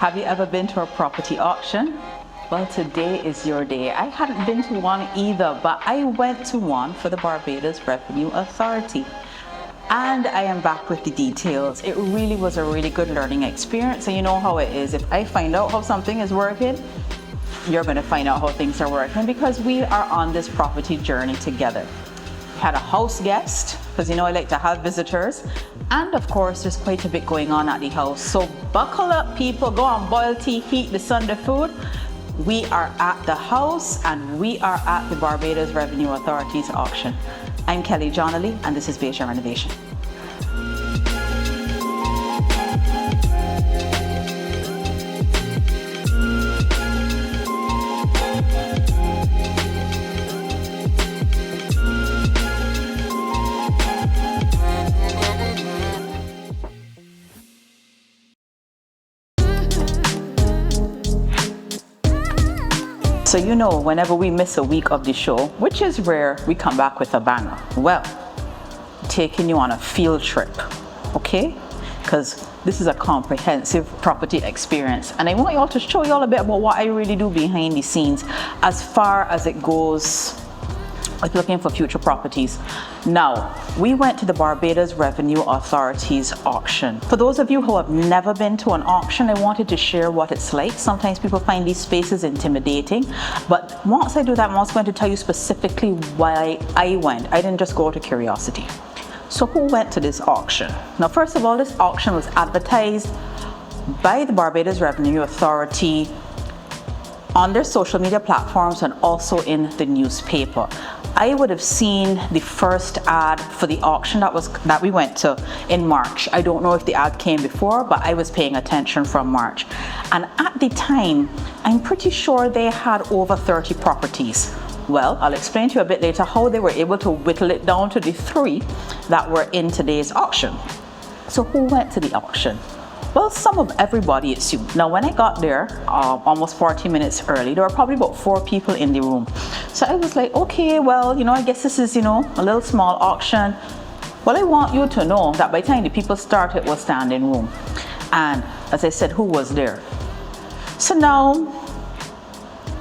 Have you ever been to a property auction? Well, today is your day. I hadn't been to one either, but I went to one for the Barbados Revenue Authority. And I am back with the details. It really was a really good learning experience. And you know how it is. If I find out how something is working, you're going to find out how things are working, because we are on this property journey together. We had a house guest, because you know I like to have visitors. And of course, there's quite a bit going on at the house. So buckle up, people. Go on, boil tea, heat the Sunday food. We are at the house and we are at the Barbados Revenue Authority's auction. I'm Kelly Johnley and this is Bajan Renovation. So you know, whenever we miss a week of the show, which is rare, we come back with a banger. Well, taking you on a field trip, okay? Because this is a comprehensive property experience. And I want you all to show you all a bit about what I really do behind the scenes as far as it goes with looking for future properties. Now, we went to the Barbados Revenue Authority's auction. For those of you who have never been to an auction, I wanted to share what it's like. Sometimes people find these spaces intimidating, but once I do that, I'm also going to tell you specifically why I went. I didn't just go out of curiosity. So who went to this auction? Now, first of all, this auction was advertised by the Barbados Revenue Authority on their social media platforms and also in the newspaper. I would have seen the first ad for the auction that we went to in March. I don't know if the ad came before, but I was paying attention from March. And at the time, I'm pretty sure they had over 30 properties. Well, I'll explain to you a bit later how they were able to whittle it down to the 3 that were in today's auction. So who went to the auction? Well, some of everybody assumed. Now, when I got there, almost 40 minutes early, there were probably about 4 people in the room. So I was like, okay, well, you know, I guess this is, you know, a little small auction. Well, I want you to know that by the time the people started, it was standing room. And as I said, who was there? So now,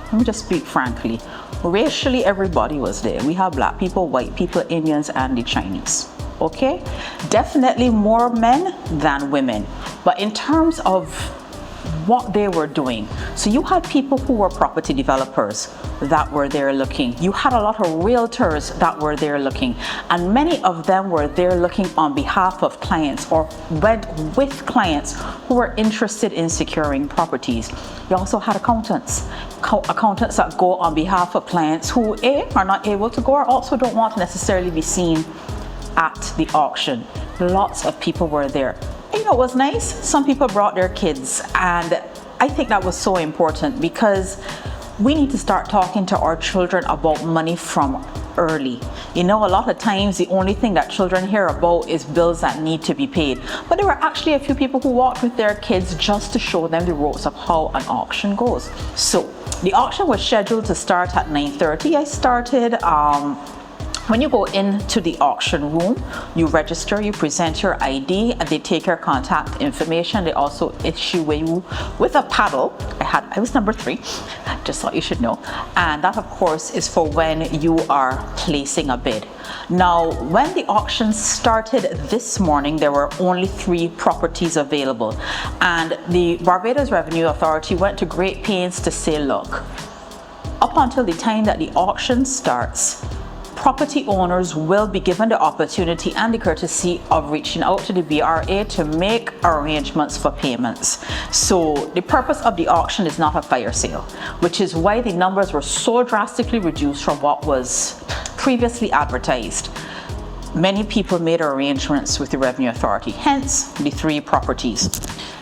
let me just speak frankly. Racially, everybody was there. We have black people, white people, Indians, and the Chinese. Okay, definitely more men than women, but in terms of what they were doing, so you had people who were property developers that were there looking. You had a lot of realtors that were there looking, and many of them were there looking on behalf of clients or went with clients who were interested in securing properties. You also had accountants that go on behalf of clients who are not able to go or also don't want to necessarily be seen at the auction. Lots of people were there. And you know, it was nice. Some people brought their kids, and I think that was so important because we need to start talking to our children about money from early. You know, a lot of times the only thing that children hear about is bills that need to be paid. But there were actually a few people who walked with their kids just to show them the ropes of how an auction goes. So the auction was scheduled to start at 9:30. I started when you go into the auction room, you register, you present your ID, and they take your contact information. They also issue you with a paddle. I was number 3, just thought you should know. And that, of course, is for when you are placing a bid. Now, when the auction started this morning, there were only 3 properties available. And the Barbados Revenue Authority went to great pains to say, look, up until the time that the auction starts, property owners will be given the opportunity and the courtesy of reaching out to the BRA to make arrangements for payments. So the purpose of the auction is not a fire sale, which is why the numbers were so drastically reduced from what was previously advertised. Many people made arrangements with the Revenue Authority, hence the 3 properties.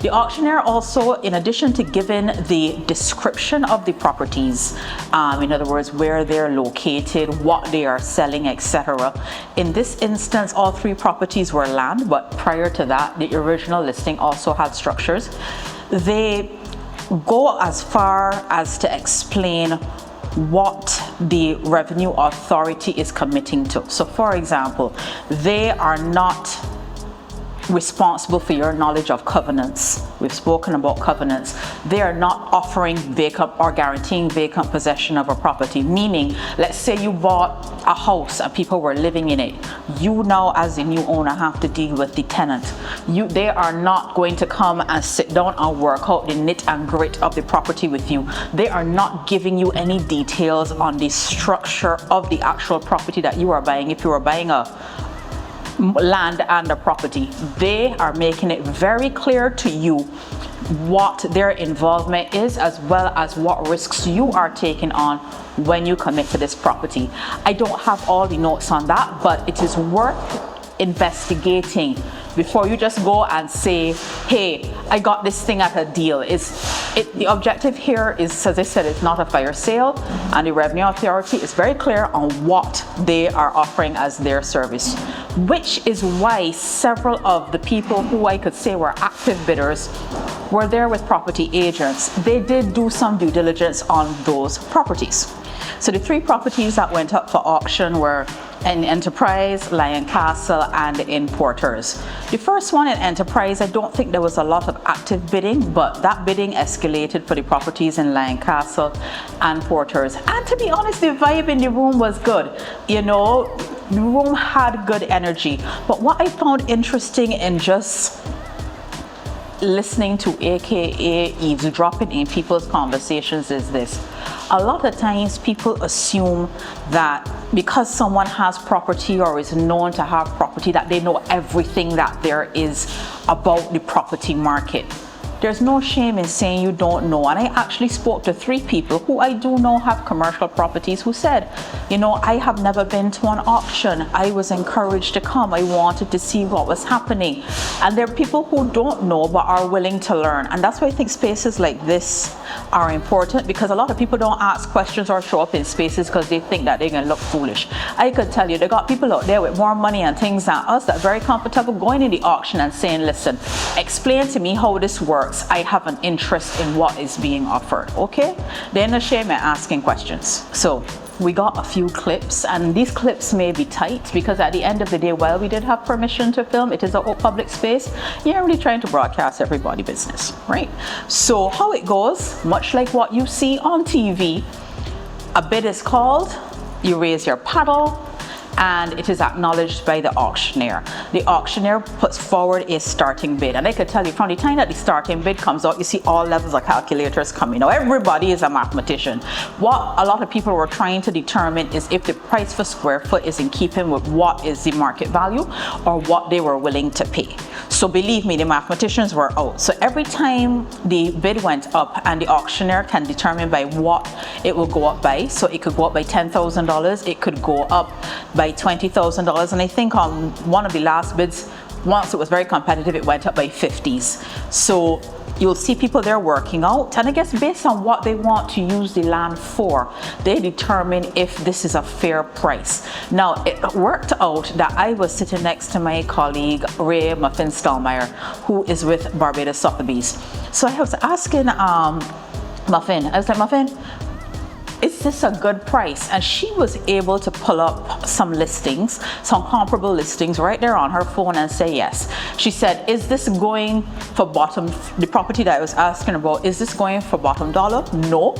The auctioneer also, in addition to giving the description of the properties, in other words, where they're located, what they are selling, etc. In this instance, all 3 properties were land, but prior to that, the original listing also had structures. They go as far as to explain what the Revenue Authority is committing to. So for example, they are not responsible for your knowledge of covenants. We've spoken about covenants. They are not offering vacant or guaranteeing vacant possession of a property, meaning, let's say you bought a house and people were living in it. You now, as the new owner, have to deal with the tenant. They are not going to come and sit down and work out the nit and grit of the property with you. They are not giving you any details on the structure of the actual property that you are buying. If you are buying a land and a property, they are making it very clear to you what their involvement is, as well as what risks you are taking on when you commit to this property. I don't have all the notes on that, but it is worth investigating before you just go and say, hey, I got this thing at a deal. The objective here is, as I said, it's not a fire sale, and the Revenue Authority is very clear on what they are offering as their service, which is why several of the people who I could say were active bidders were there with property agents. They did do some due diligence on those properties. So the 3 properties that went up for auction were in Enterprise, Lion Castle, and in Porters. The first one in Enterprise, I don't think there was a lot of active bidding, but that bidding escalated for the properties in Lion Castle and Porters. And to be honest, the vibe in the room was good. You know, the room had good energy. But what I found interesting in just listening to, aka eavesdropping in people's conversations, is this. A lot of times people assume that because someone has property or is known to have property, that they know everything that there is about the property market. There's no shame in saying you don't know. And I actually spoke to 3 people who I do know have commercial properties who said, you know, I have never been to an auction. I was encouraged to come. I wanted to see what was happening. And there are people who don't know but are willing to learn. And that's why I think spaces like this are important, because a lot of people don't ask questions or show up in spaces because they think that they're going to look foolish. I could tell you, they got people out there with more money and things than us that are very comfortable going in the auction and saying, listen, explain to me how this works. I have an interest in what is being offered. Okay, then no shame in asking questions. So we got a few clips, and these clips may be tight because at the end of the day, while we did have permission to film, it is a public space. You're really trying to broadcast everybody's business, right? So how it goes, much like what you see on TV, a bid is called, you raise your paddle, and it is acknowledged by the auctioneer. The auctioneer puts forward a starting bid. And I can tell you, from the time that the starting bid comes out, you see all levels of calculators coming. Now, everybody is a mathematician. What a lot of people were trying to determine is if the price per square foot is in keeping with what is the market value or what they were willing to pay. So believe me, the mathematicians were out. So every time the bid went up, and the auctioneer can determine by what it will go up by. So it could go up by $10,000, it could go up by $20,000, and I think on one of the last bids, once it was very competitive, it went up by 50s. So you'll see people there working out, and I guess based on what they want to use the land for, they determine if this is a fair price. Now, it worked out that I was sitting next to my colleague Ray Muffin Stallmeyer, who is with Barbados Sotheby's. So I was asking Muffin, I was like, Muffin, is this a good price? And she was able to pull up some listings, some comparable listings right there on her phone and say yes. She said, is this going for bottom, the property that I was asking about, is this going for bottom dollar? No,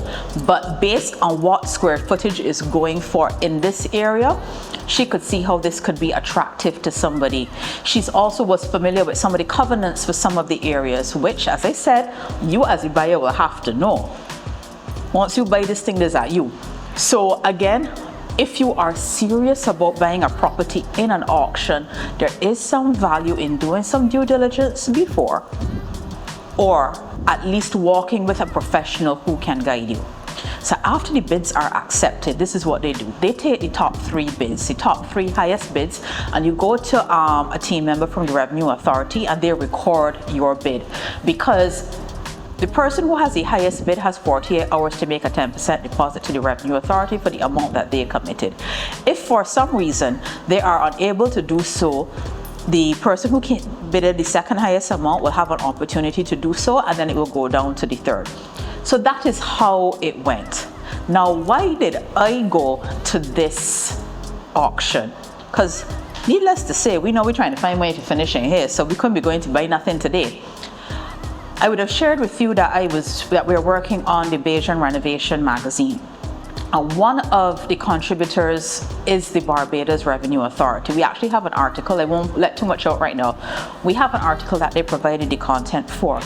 but based on what square footage is going for in this area, she could see how this could be attractive to somebody. She's also was familiar with some of the covenants for some of the areas, which, as I said, you as a buyer will have to know. Once you buy this thing, there's at you. So again, if you are serious about buying a property in an auction, there is some value in doing some due diligence before, or at least walking with a professional who can guide you. So after the bids are accepted, this is what they do. They take the top 3 bids, the top 3 highest bids, and you go to a team member from the Revenue Authority and they record your bid, because the person who has the highest bid has 48 hours to make a 10% deposit to the Revenue Authority for the amount that they committed. If for some reason they are unable to do so, the person who bidded the second highest amount will have an opportunity to do so, and then it will go down to the third. So that is how it went. Now, why did I go to this auction? Because Needless to say, we know we're trying to find money to finish in here, so we couldn't be going to buy nothing today. I would have shared with you that we're working on the Bajan Renovation magazine. And one of the contributors is the Barbados Revenue Authority. We actually have an article, I won't let too much out right now. We have an article that they provided the content for.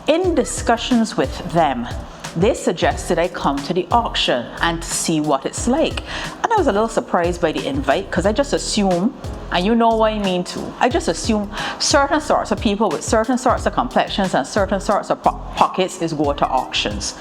In discussions with them, they suggested I come to the auction and see what it's like. And I was a little surprised by the invite because I just assume, and you know what I mean too, I just assume certain sorts of people with certain sorts of complexions and certain sorts of pockets is go to auctions.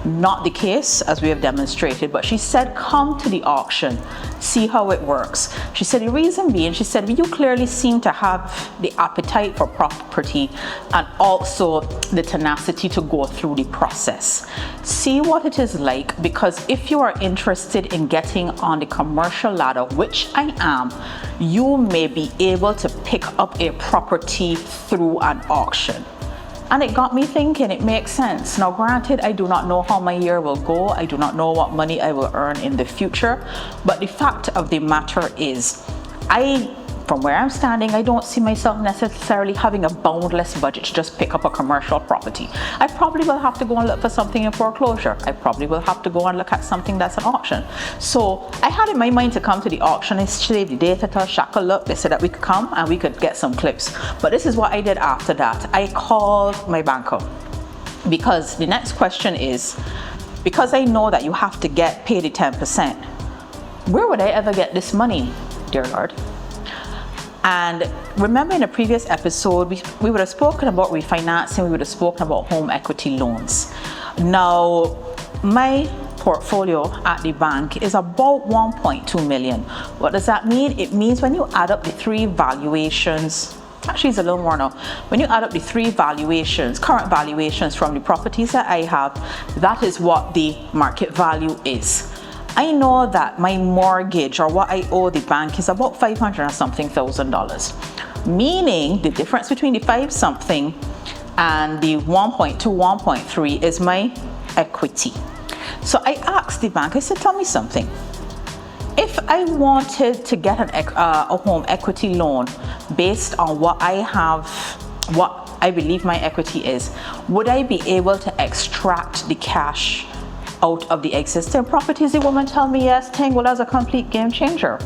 Not the case, as we have demonstrated, but she said come to the auction, see how it works. She said the reason being, she said you clearly seem to have the appetite for property and also the tenacity to go through the process. See what it is like, because if you are interested in getting on the commercial ladder, which I am, you may be able to pick up a property through an auction. And it got me thinking, it makes sense. Now granted, I do not know how my year will go. I do not know what money I will earn in the future. But the fact of the matter is, from where I'm standing, I don't see myself necessarily having a boundless budget to just pick up a commercial property. I probably will have to go and look for something in foreclosure. I probably will have to go and look at something that's an auction. So I had in my mind to come to the auction. I saved the date at a shackle look. They said that we could come and we could get some clips. But this is what I did after that. I called my banker, because the next question is, because I know that you have to pay the 10%, where would I ever get this money, dear Lord? And remember in a previous episode, we would have spoken about refinancing, we would have spoken about home equity loans. Now, my portfolio at the bank is about 1.2 million. What does that mean? It means when you add up the three valuations, actually it's a little more now, when you add up the three valuations, current valuations from the properties that I have, that is what the market value is. I know that my mortgage, or what I owe the bank, is about $500 and something thousand, meaning the difference between the 5 something and the 1.2, 1.3 is my equity. So I asked the bank, I said, tell me something. If I wanted to get a home equity loan based on what I have, what I believe my equity is, would I be able to extract the cash out of the existing properties? The woman told me yes. Tango is a complete game changer.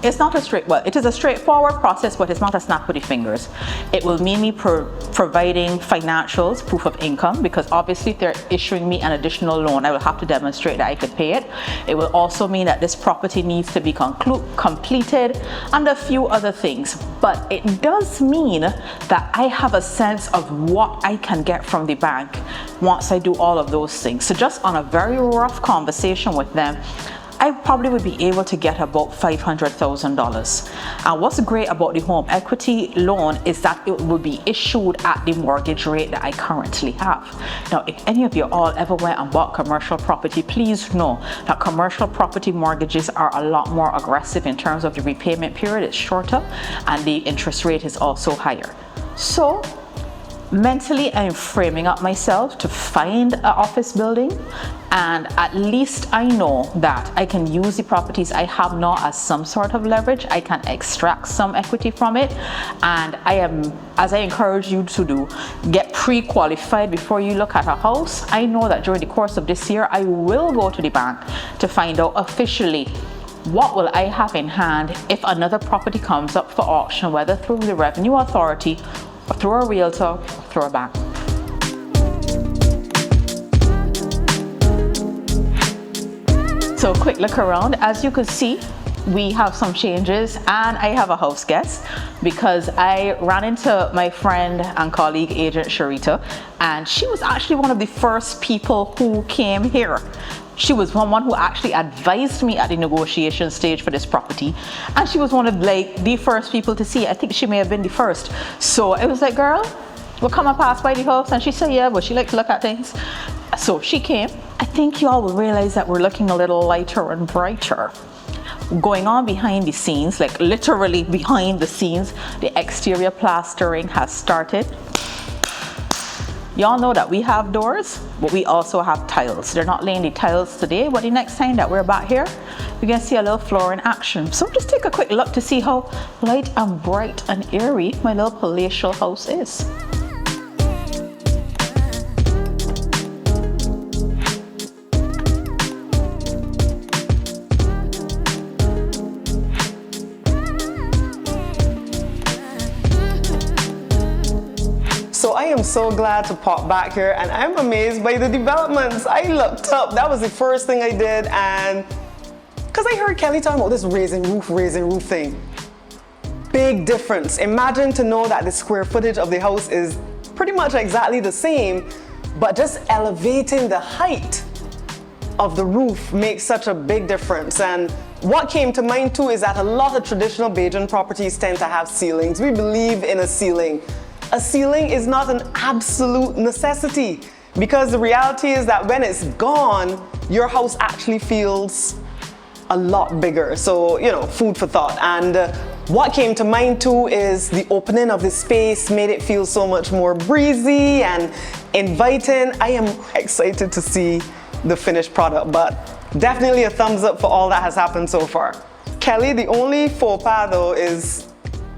It's not it is a straightforward process, but it's not a snap of the fingers. It will mean me providing financials, proof of income, because obviously if they're issuing me an additional loan, I will have to demonstrate that I could pay it. It will also mean that this property needs to be completed and a few other things. But it does mean that I have a sense of what I can get from the bank once I do all of those things. So just on a very rough conversation with them, I probably would be able to get about $500,000. And what's great about the home equity loan is that it will be issued at the mortgage rate that I currently have. Now, if any of you all ever went and bought commercial property, please know that commercial property mortgages are a lot more aggressive in terms of the repayment period. It's shorter and the interest rate is also higher. So mentally, I'm framing up myself to find an office building, and at least I know that I can use the properties I have now as some sort of leverage. I can extract some equity from it, and I am, as I encourage you to do, get pre-qualified before you look at a house. I know that during the course of this year, I will go to the bank to find out officially what will I have in hand if another property comes up for auction, whether through the Revenue Authority, or through a realtor, or through a bank. So quick look around. As you can see, we have some changes, and I have a house guest because I ran into my friend and colleague Agent Cherita, and she was actually one of the first people who came here. She was one who actually advised me at the negotiation stage for this property, and she was one of the first people to see it. I think she may have been the first. So I was like, girl, we'll come and pass by the house. And she said, yeah, but she likes to look at things. So she came. I think you all will realize that we're looking a little lighter and brighter. Going on behind the scenes, like literally behind the scenes, the exterior plastering has started. Y'all know that we have doors, but we also have tiles. They're not laying the tiles today, but the next time that we're back here, you're gonna see a little floor in action. So just take a quick look to see how light and bright and airy my little palatial house is. So I am so glad to pop back here, and I'm amazed by the developments. I looked up, that was the first thing I did, and because I heard Kelly talking about this raising roof thing. Big difference. Imagine to know that the square footage of the house is pretty much exactly the same, but just elevating the height of the roof makes such a big difference. And what came to mind too is that a lot of traditional Bajan properties tend to have ceilings. We believe in a ceiling. A ceiling is not an absolute necessity, because the reality is that when it's gone, your house actually feels a lot bigger. So, you know, food for thought. And what came to mind too is the opening of the space made it feel so much more breezy and inviting. I am excited to see the finished product, but definitely a thumbs up for all that has happened so far. Kelly, the only faux pas though is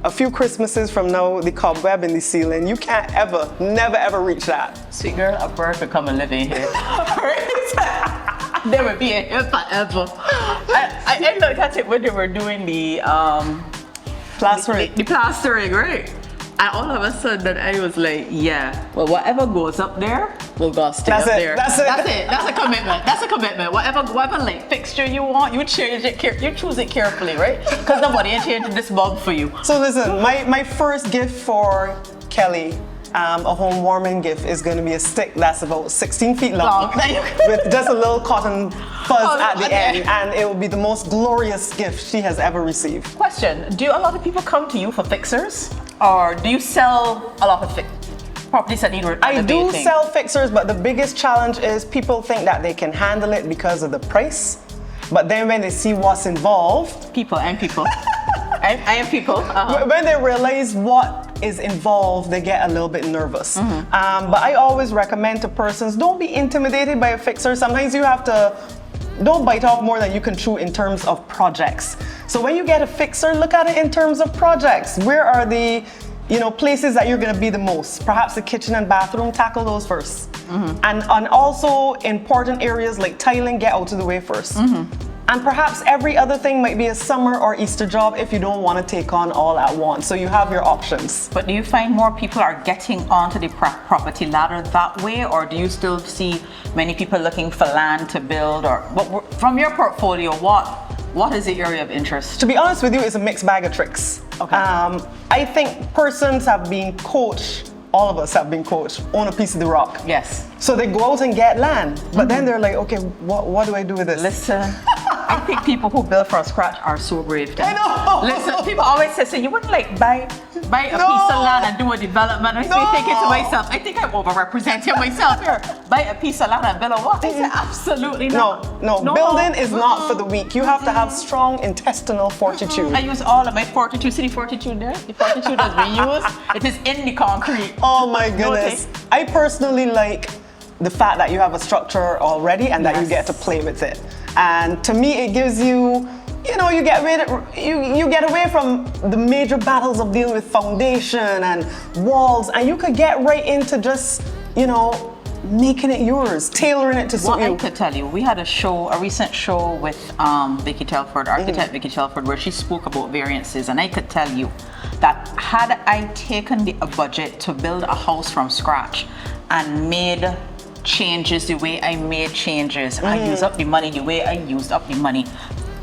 a few Christmases from now, the cobweb in the ceiling. You can't ever, never ever reach that. Sweet girl, a bird could come and live in here. They would be in here forever. I looked at it when they were doing the Plastering. the plastering, right? And all of a sudden I was like, yeah, well, whatever goes up there will go stay That's up it, there. that's it. That's a commitment. That's a commitment. Whatever like fixture you want, you change it. You choose it carefully, right? Because nobody ain't changing this bulb for you. So listen, my first gift for Kelly, a home warming gift, is going to be a stick that's about 16 feet long with just a little cotton fuzz at the end, and it will be the most glorious gift she has ever received. Question, do a lot of people come to you for fixers? Or do you sell a lot of properties that need renovating? I do sell fixers, but the biggest challenge is people think that they can handle it because of the price. But then when they see what's involved... I am people. When they realize what is involved, they get a little bit nervous. But I always recommend to persons, don't be intimidated by a fixer. Sometimes you have to, don't bite off more than you can chew in terms of projects. So when you get a fixer, look at it in terms of projects. Where are the places that you're going to be the most? Perhaps the kitchen and bathroom, tackle those first. And also important areas like tiling, get out of the way first. And perhaps every other thing might be a summer or Easter job if you don't want to take on all at once. So you have your options. But do you find more people are getting onto the property ladder that way, or do you still see many people looking for land to build? Or from your portfolio, what is the area of interest? To be honest with you, it's a mixed bag of tricks. Okay. I think persons have been coached, all of us have been coached, own a piece of the rock. Yes. So they go out and get land, but then they're like, okay, what do I do with this? Listen, I think people who build from scratch are so brave. I know. Listen, people always say, you wouldn't like buy a piece of land and do a development. I say, thinking to myself, I think I'm overrepresenting myself here. Buy a piece of land and build a what? I say, absolutely not. No. Building is not for the weak. You have to have strong intestinal fortitude. I use all of my fortitude. See the fortitude there? The fortitude has been used. It is in the concrete. Oh my goodness. I personally like the fact that you have a structure already and that you get to play with it. And to me, it gives you, you get away from the major battles of dealing with foundation and walls, and you could get right into just, making it yours, tailoring it to suit you. I could tell you, we had a recent show with Vicky Telford, architect Vicky Telford, where she spoke about variances, and I could tell you that had I taken a budget to build a house from scratch and made changes the way I made changes, I use up the money the way I used up the money,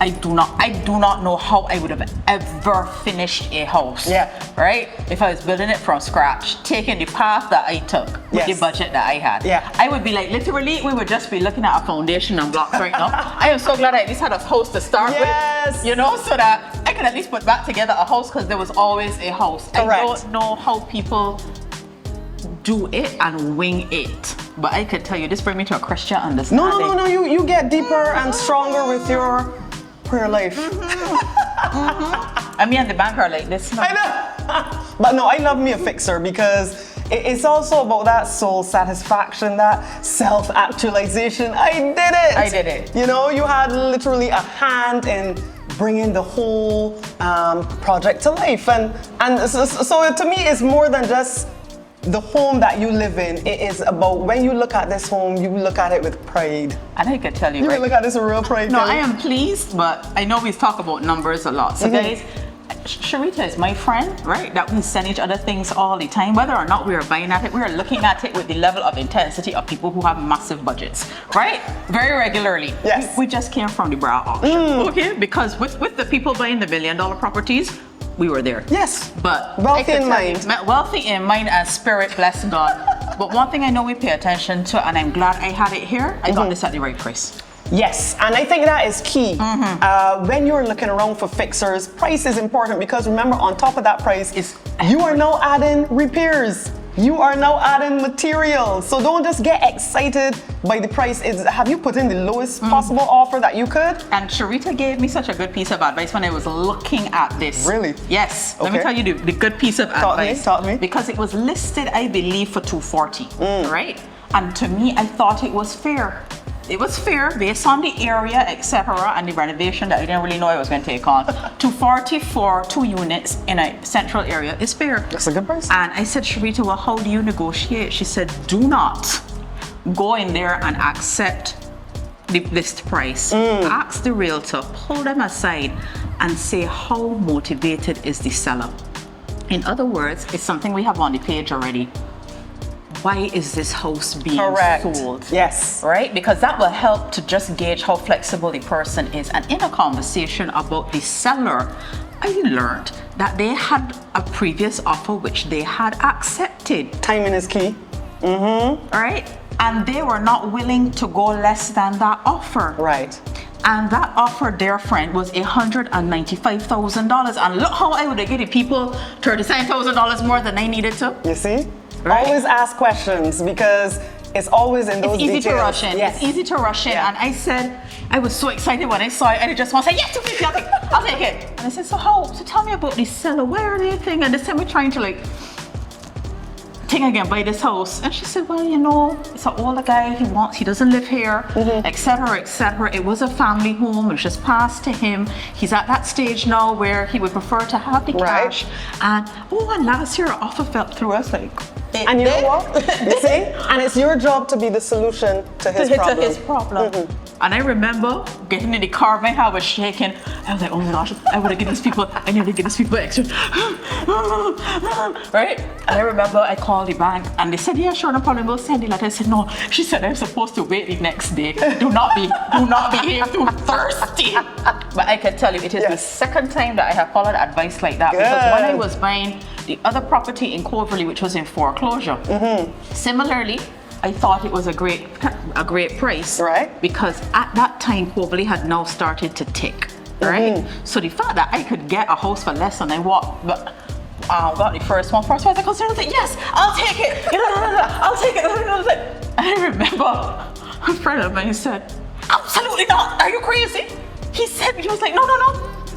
I do not know how I would have ever finished a house. Yeah. Right? If I was building it from scratch, taking the path that I took with the budget that I had. Yeah. I would be like, literally, we would just be looking at a foundation and blocks right now. I am so glad I at least had a house to start with, so that I could at least put back together a house, because there was always a house. Correct. I don't know how people do it and wing it, but I could tell you, this brings me to a Christian understanding. No, you get deeper and stronger with your prayer life. And me and the bank are like this. I know. But no, I love me a fixer, because It's also about that soul satisfaction, that self-actualization. I did it. I did it. You know, you had literally a hand in bringing the whole project to life. And so to me, it's more than just the home that you live in. It is about when you look at this home, you look at it with pride. And I can tell you, You right? can look at this with real pride. No, Kelly. I am pleased, but I know we talk about numbers a lot. So guys, Cherita is my friend, right? That we send each other things all the time. Whether or not we are buying at it, we are looking at it with the level of intensity of people who have massive budgets, right? Very regularly. Yes. We just came from the bra auction, okay? Because with the people buying the $1 million properties, we were there. Yes. But wealthy I in could tell mind. you, wealthy in mind and spirit, bless God. But one thing I know we pay attention to, and I'm glad I had it here, I got this at the right price. Yes, and I think that is key. When you're looking around for fixers, price is important because remember, on top of that price, you are now adding repairs. You are now adding materials. So don't just get excited by the price. Have you put in the lowest possible offer that you could? And Cherita gave me such a good piece of advice when I was looking at this. Really? Yes. Let Okay. me tell you the good piece of advice. Talk me. Because it was listed, I believe, for $240, right? And to me, I thought it was fair. It was fair based on the area, etc., and the renovation that I didn't really know I was going to take on. $240 for 2 units in a central area is fair. That's a good price. And I said, Cherita, well, how do you negotiate? She said, do not go in there and accept the list price. Ask the realtor, pull them aside, and say how motivated is the seller. In other words, it's something we have on the page already. Why is this house being sold? Yes. Right? Because that will help to just gauge how flexible the person is. And in a conversation about the seller, I learned that they had a previous offer which they had accepted. Timing is key. Right? And they were not willing to go less than that offer. Right. And that offer, dear friend, was $195,000. And look how I would have given people $37,000 more than I needed to. You see? Right. Always ask questions because it's always in those details. It's easy to rush in. Yes. It's easy to rush in. Yeah. And I said, I was so excited when I saw it, and I just want to say, yes, $250, I'll take it. And I said, so tell me about this seller. Why are they thinking? And this time we're trying to think again, buy this house. And she said, well, you know, it's an older guy, he doesn't live here, etc., etc. It was a family home, it just passed to him. He's at that stage now where he would prefer to have the cash. And last year, an offer fell through us And you know what? You see? And it's your job to be the solution to his problem. And I remember getting in the car, my heart was shaking. I was like, oh my gosh, I would have given these people, I nearly give these people extra. Right? And I remember I called the bank and they said, yeah, sure, no problem, we'll send the letter. I said, no. She said, I'm supposed to wait the next day. Do not behave too thirsty. But I can tell you, it is the second time that I have followed advice like that. Because when I was buying the other property in Coverley, which was in foreclosure, similarly, I thought it was a great price, right? Because at that time, Coverley had now started to tick, right? So the fact that I could get a house for less than I got the first one, I was like, yes, I'll take it. I'll take it. I remember a friend of mine said, absolutely not. Are you crazy? He was like, no.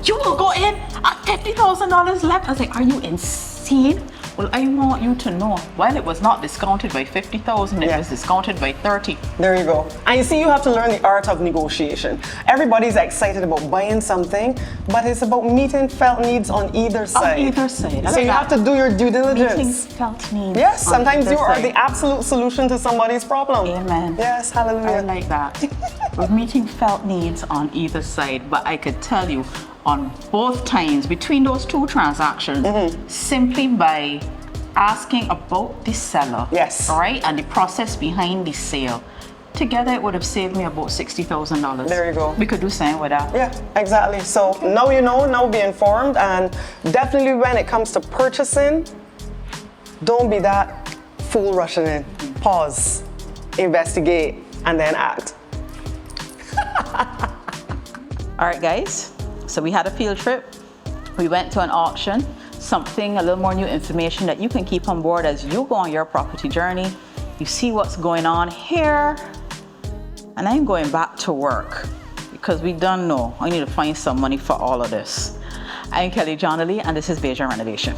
You will go in at $50,000 left. I was like, are you insane? Well, I want you to know, while it was not discounted by $50,000, it was discounted by $30,000. There you go. And you see, you have to learn the art of negotiation. Everybody's excited about buying something, but it's about meeting felt needs on either side. On either side. So you have to do your due diligence. Meeting felt needs. Yes, sometimes you are the absolute solution to somebody's problem. Amen. Yes, hallelujah. I like that. We're meeting felt needs on either side, but I could tell you, on both times between those two transactions, simply by asking about the seller, right, and the process behind the sale, together it would have saved me about $60,000. There you go. We could do something with that. Yeah, exactly. So now you know, now be informed, and definitely when it comes to purchasing, don't be that fool rushing in. Pause, investigate, and then act. All right, guys. So we had a field trip. We went to an auction. Something, a little more new information that you can keep on board as you go on your property journey. You see what's going on here. And I'm going back to work because we don't know. I need to find some money for all of this. I'm Kelly Johnley, and this is Bajan Renovation.